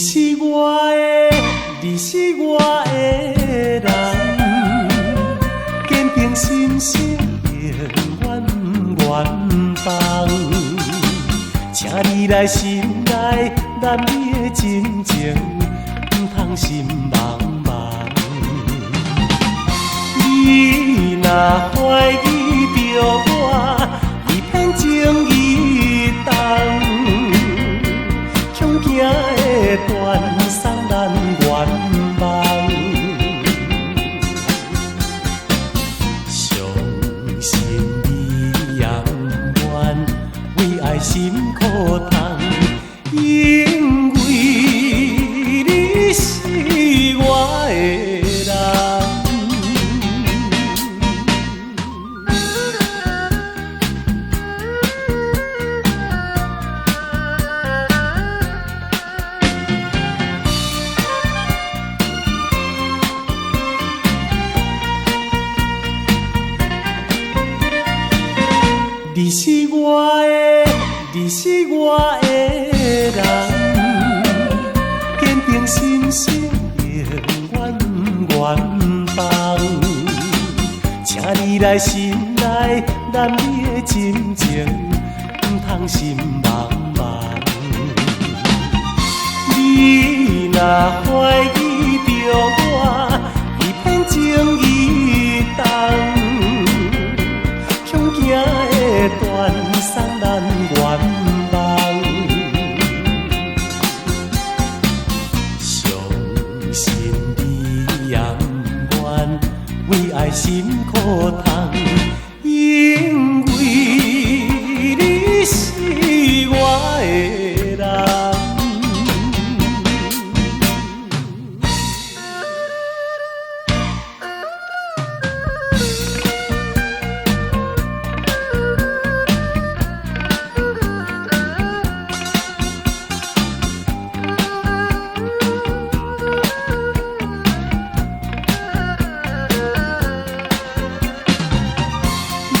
是我的，你是我的人，坚定心性永远远放。请你来心内，咱的真情不通心茫茫。你若怀疑着我，一片情意重，恐惊会断送咱愿望。相信你永远为爱心苦痛，因为你是我的人。你是我的，你是我的人，坚定心性永远远放。请你来心内，咱的真情不通心茫茫。你若怀疑着我，一片情意重。恐惊会断送咱愿望，相信你永远为爱心苦痛，因为你是我的人。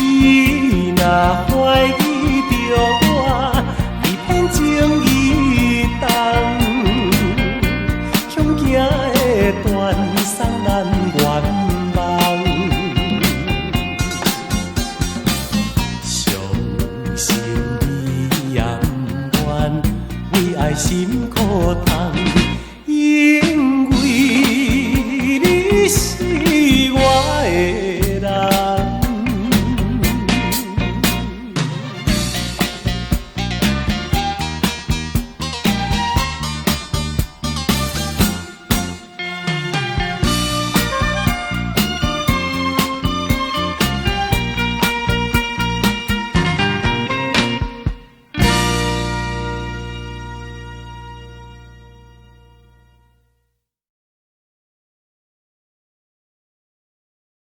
你若怀